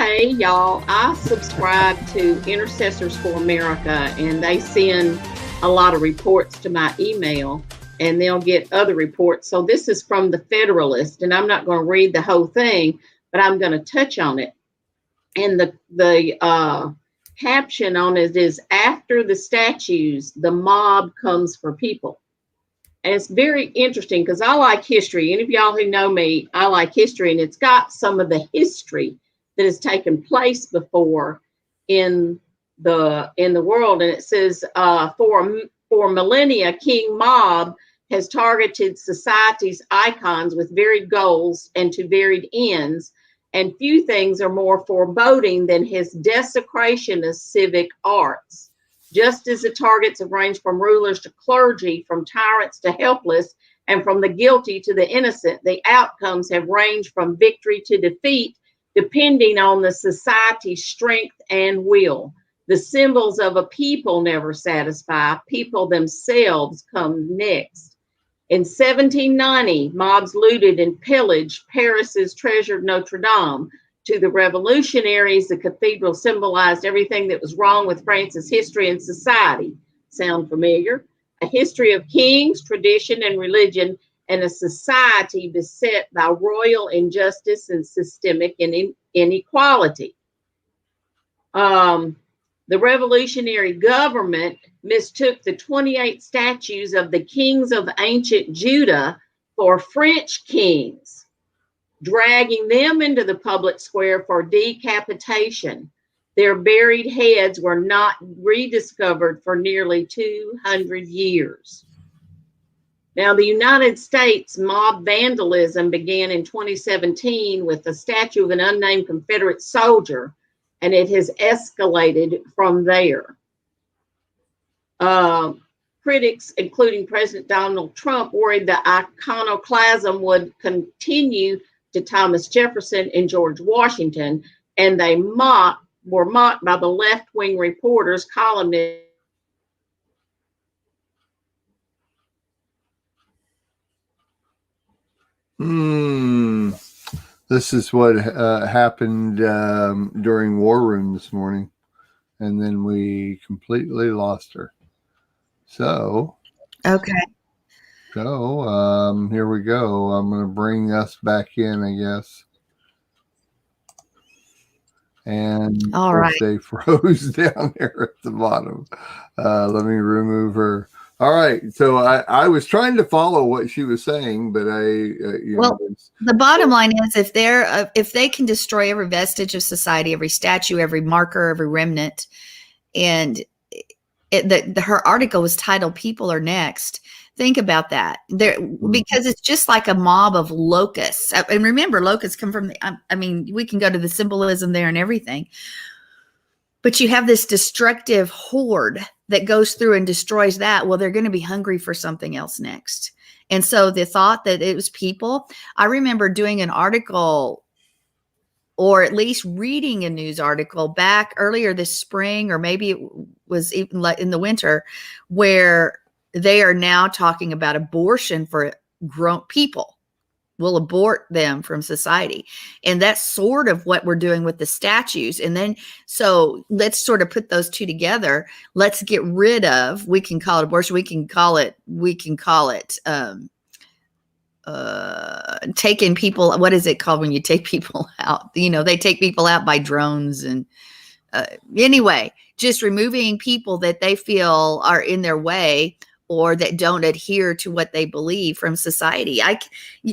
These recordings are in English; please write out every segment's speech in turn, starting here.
Hey, y'all, I subscribe to Intercessors for America, and they send a lot of reports to my email, and they'll get other reports. So this is from the Federalist, and I'm not going to read the whole thing, but I'm going to touch on it. And the caption on it is, "After the statues, the mob comes for people." And it's very interesting because I like history. Any of y'all who know me, I like history, and it's got some of the history that has taken place before in the world. And it says, for millennia, King Mob has targeted society's icons with varied goals and to varied ends, and few things are more foreboding than his desecration of civic arts. Just as the targets have ranged from rulers to clergy, from tyrants to helpless, and from the guilty to the innocent, the outcomes have ranged from victory to defeat, depending on the society's strength and will. The symbols of a people never satisfy. People themselves come next. In 1790, mobs looted and pillaged Paris's treasured Notre Dame. To the revolutionaries, the cathedral symbolized everything that was wrong with France's history and society. Sound familiar? A history of kings, tradition, and religion, and a society beset by royal injustice and systemic inequality. The revolutionary government mistook the 28 statues of the kings of ancient Judah for French kings, dragging them into the public square for decapitation. Their buried heads were not rediscovered for nearly 200 years. Now, the United States mob vandalism began in 2017 with the statue of an unnamed Confederate soldier, and it has escalated from there. Critics, including President Donald Trump, worried that iconoclasm would continue to Thomas Jefferson and George Washington, and they were mocked by the left-wing reporters, columnists. This is what happened during War Room this morning, and then we completely lost her. So, okay. So here we go. I'm going to bring us back in, I guess. And all right, they froze down there at the bottom. Let me remove her. All right. So I was trying to follow what she was saying, but the bottom line is, if they can destroy every vestige of society, every statue, every marker, every remnant, and her article was titled "People Are Next." Think about that, because it's just like a mob of locusts. And remember, locusts come from we can go to the symbolism there and everything, but you have this destructive horde that goes through and destroys that. Well, they're going to be hungry for something else next. And so the thought that it was people, I remember doing an article, or at least reading a news article back earlier this spring, or maybe it was even in the winter, where they are now talking about abortion for grown people. We'll abort them from society. And that's sort of what we're doing with the statues. And then, so let's sort of put those two together. Let's get rid of, we can call it abortion. We can call it taking people. What is it called when you take people out? They take people out by drones. And anyway, just removing people that they feel are in their way, or that don't adhere to what they believe from society.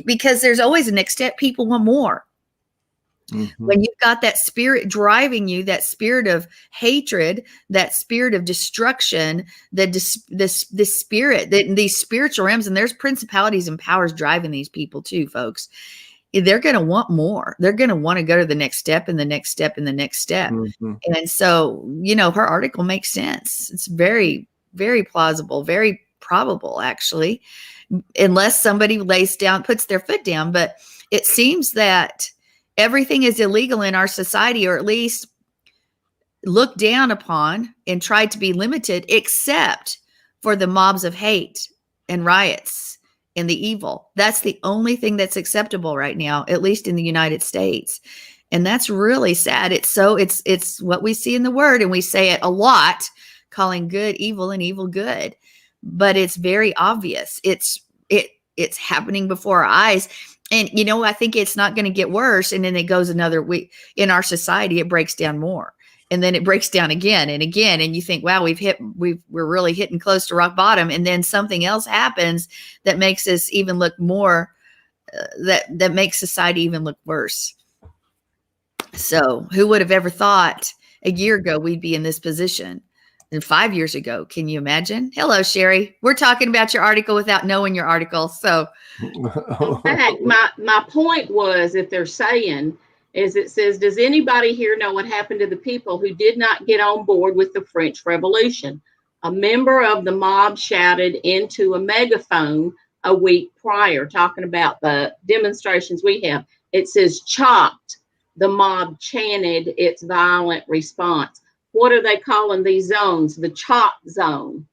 Because there's always a next step. People want more. Mm-hmm. When you've got that spirit driving you, that spirit of hatred, that spirit of destruction, this spirit, these spiritual realms, and there's principalities and powers driving these people too, folks. They're going to want more. They're going to want to go to the next step and the next step and the next step. Mm-hmm. And so, her article makes sense. It's very, very plausible, very probable, actually, unless somebody puts their foot down. But it seems that everything is illegal in our society, or at least looked down upon and tried to be limited, except for the mobs of hate and riots and the evil. That's the only thing that's acceptable right now, at least in the United States. And that's really sad. It's what we see in the word, and we say it a lot, calling good evil and evil good. But it's very obvious. It's happening before our eyes. And I think it's not going to get worse. And then it goes another week. In our society, it breaks down more. And then it breaks down again and again. And you think, wow, we're really hitting close to rock bottom. And then something else happens that makes us even look more, that makes society even look worse. So who would have ever thought a year ago we'd be in this position? And 5 years ago, can you imagine? Hello, Sherry. We're talking about your article without knowing your article. So in fact, my point was, if they're saying, is it says, does anybody here know what happened to the people who did not get on board with the French Revolution? A member of the mob shouted into a megaphone a week prior, talking about the demonstrations we have. It says chopped. The mob chanted its violent response. What are they calling these zones? The chop zone,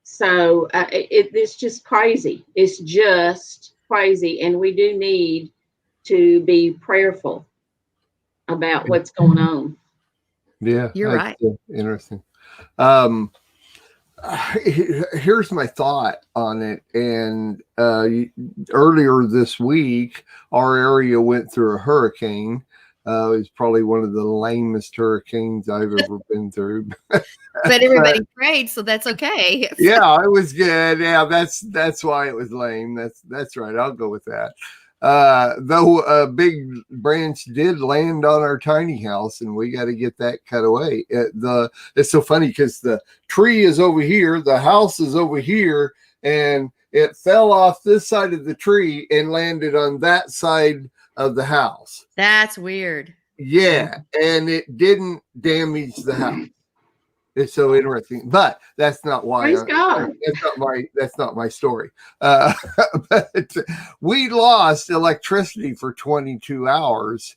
So it's just crazy. It's just crazy. And we do need to be prayerful about what's going on. Yeah, you're right. Interesting. Here's my thought on it. And earlier this week, our area went through a hurricane. It was probably one of the lamest hurricanes I've ever been through. But everybody prayed, so that's okay. Yeah, it was good. Yeah, that's why it was lame. That's right. I'll go with that. Though a big branch did land on our tiny house, and we got to get that cut away. It's so funny because the tree is over here, the house is over here, and it fell off this side of the tree and landed on that side of the house. That's weird. Yeah, and it didn't damage the house. It's so interesting, but that's not why. Praise God. That's not my story. But we lost electricity for 22 hours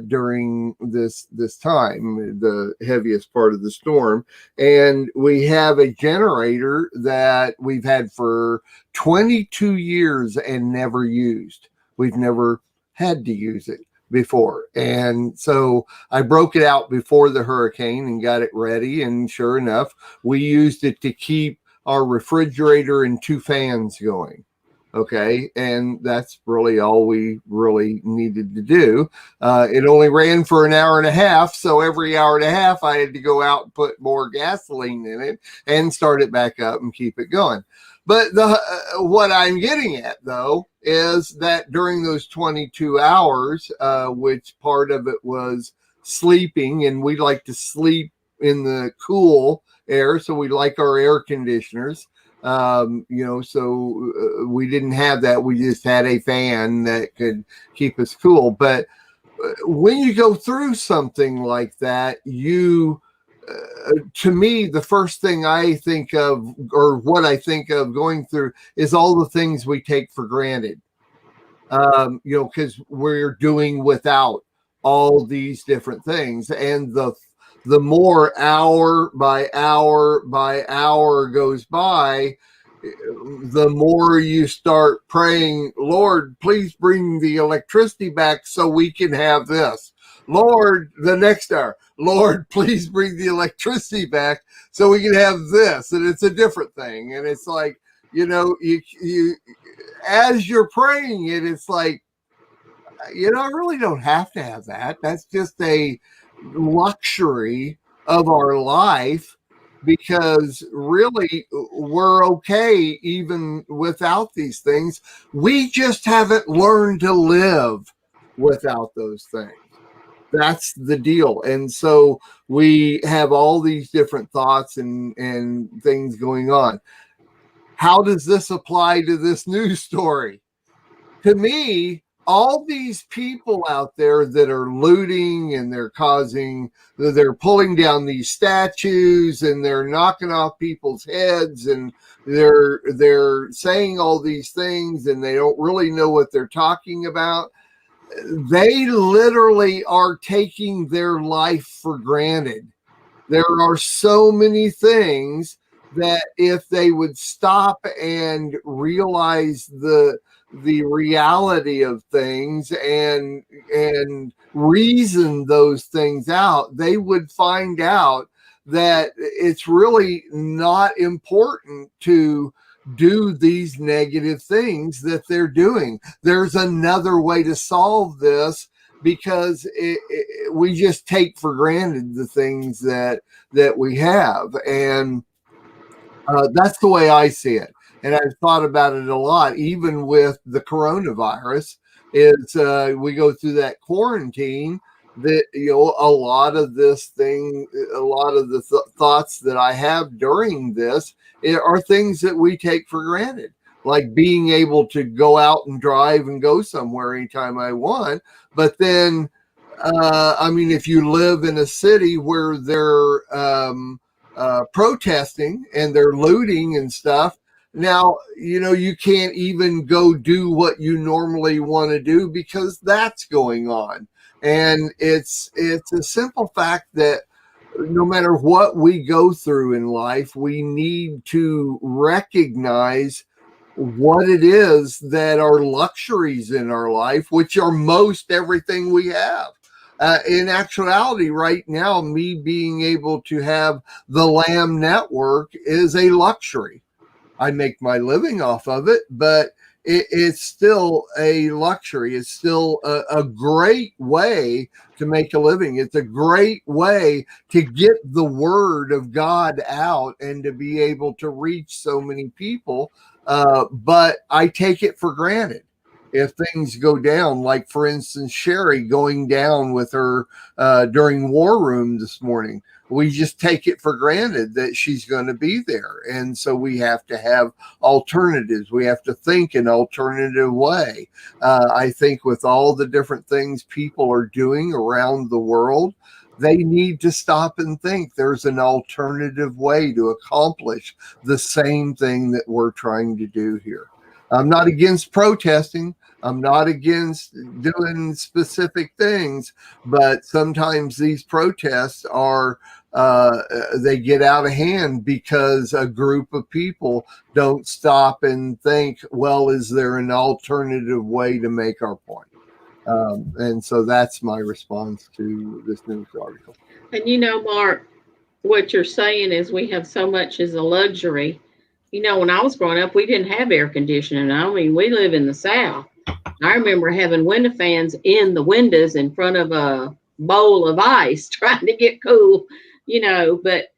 during this time, the heaviest part of the storm, and we have a generator that we've had for 22 years and never used. We've never had to use it before. And so I broke it out before the hurricane and got it ready. And sure enough, we used it to keep our refrigerator and 2 fans going. Okay. And that's really all we really needed to do. It only ran for an hour and a half. So every hour and a half, I had to go out and put more gasoline in it and start it back up and keep it going. But what I'm getting at, though, is that during those 22 hours, which part of it was sleeping, and we like to sleep in the cool air, so we like our air conditioners, so we didn't have that. We just had a fan that could keep us cool. But when you go through something like that, to me, the first thing I think of, or what I think of going through, is all the things we take for granted. Because we're doing without all these different things, and the more hour by hour by hour goes by, the more you start praying, Lord, please bring the electricity back so we can have this. Lord, the next hour, Lord, please bring the electricity back so we can have this. And it's a different thing. And it's like, you as you're praying it, it's like, I really don't have to have that. That's just a luxury of our life, because really we're okay even without these things. We just haven't learned to live without those things. That's the deal. And so we have all these different thoughts and things going on. How does this apply to this news story? To me, all these people out there that are looting, and they're pulling down these statues, and they're knocking off people's heads, and they're saying all these things, and they don't really know what they're talking about. They literally are taking their life for granted. There are so many things that if they would stop and realize the reality of things and reason those things out, they would find out that it's really not important to do these negative things that they're doing. There's another way to solve this, because we just take for granted the things that we have. And that's the way I see it. And I've thought about it a lot, even with the coronavirus, is we go through that quarantine, that, you know, a lot of this thing, a lot of the thoughts that I have during this are things that we take for granted, like being able to go out and drive and go somewhere anytime I want. But then, I mean, if you live in a city where they're protesting and they're looting and stuff, now, you know, you can't even go do what you normally want to do because that's going on. And it's a simple fact that no matter what we go through in life, we need to recognize what it is that are luxuries in our life, which are most everything we have. In actuality, right now, me being able to have the Lamb Network is a luxury. I make my living off of it, but it's still a luxury. It's still a great way to make a living. It's a great way to get the word of God out and to be able to reach so many people. But I take it for granted if things go down, like, for instance, Sherry going down with her during War Room this morning. We just take it for granted that she's going to be there. And so we have to have alternatives. We have to think an alternative way. I think with all the different things people are doing around the world, they need to stop and think there's an alternative way to accomplish the same thing that we're trying to do here. I'm not against protesting. I'm not against doing specific things, but sometimes these protests are, they get out of hand because a group of people don't stop and think, well, is there an alternative way to make our point? And so that's my response to this news article. And you know, Mark, what you're saying is we have so much as a luxury. You know, when I was growing up, we didn't have air conditioning. I mean, we live in the South. I remember having window fans in the windows in front of a bowl of ice trying to get cool, you know. But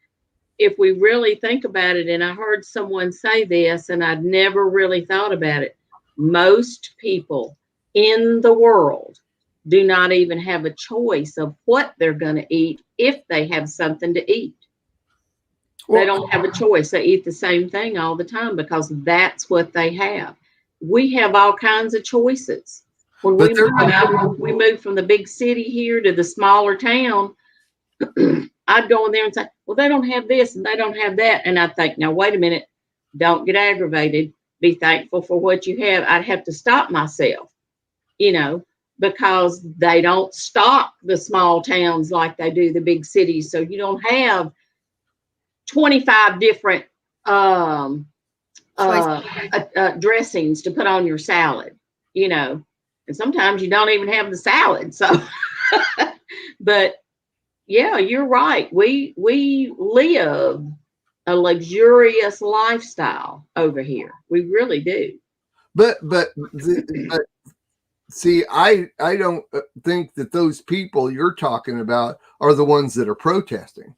if we really think about it, and I heard someone say this, and I'd never really thought about it, most people in the world do not even have a choice of what they're going to eat if they have something to eat. They don't have a choice. They eat the same thing all the time because that's what they have. We have all kinds of choices. When we moved from the big city here to the smaller town, I'd go in there and say, well, they don't have this and they don't have that. And I think, now, wait a minute, don't get aggravated. Be thankful for what you have. I'd have to stop myself, you know, because they don't stock the small towns like they do the big cities. So you don't have 25 different dressings to put on your salad, you know, and sometimes you don't even have the salad. So, but yeah, you're right. We live a luxurious lifestyle over here. We really do. But see, I don't think that those people you're talking about are the ones that are protesting.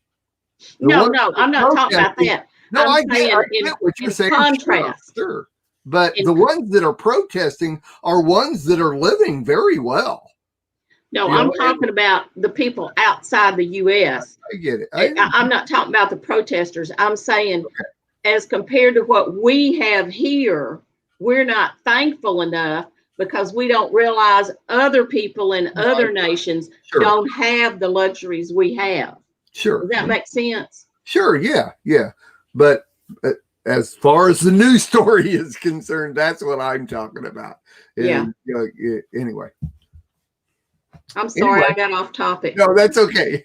No, I'm not talking about that. No, I get what you're saying. Contrast. Sure. But the ones that are protesting are ones that are living very well. No, I'm talking about the people outside the U.S. I get it. I'm not talking about the protesters. I'm saying, as compared to what we have here, we're not thankful enough because we don't realize other people in other nations don't have the luxuries we have. Sure. Does that make sense? Sure. Yeah. But as far as the news story is concerned, that's what I'm talking about. And, anyway. I'm sorry, I got off topic. No, that's okay.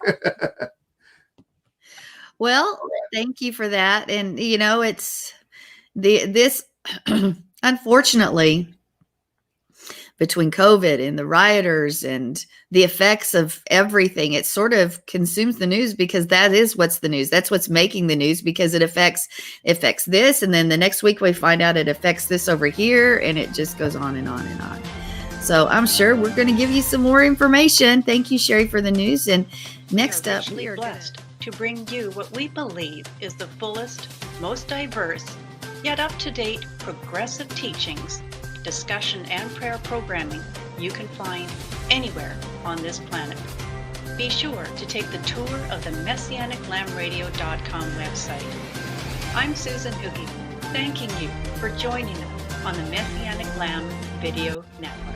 Well, thank you for that. And it's this unfortunately, between COVID and the rioters and the effects of everything, it sort of consumes the news, because that is what's the news. That's what's making the news, because it affects this. And then the next week we find out it affects this over here, and it just goes on and on and on. So I'm sure we're going to give you some more information. Thank you, Sherry, for the news. And next up, we are blessed to bring you what we believe is the fullest, most diverse, yet up-to-date progressive teachings, discussion, and prayer programming you can find anywhere on this planet. Be sure to take the tour of the MessianicLambRadio.com website. I'm Susan Hoogie, thanking you for joining us on the Messianic Lamb Video Network.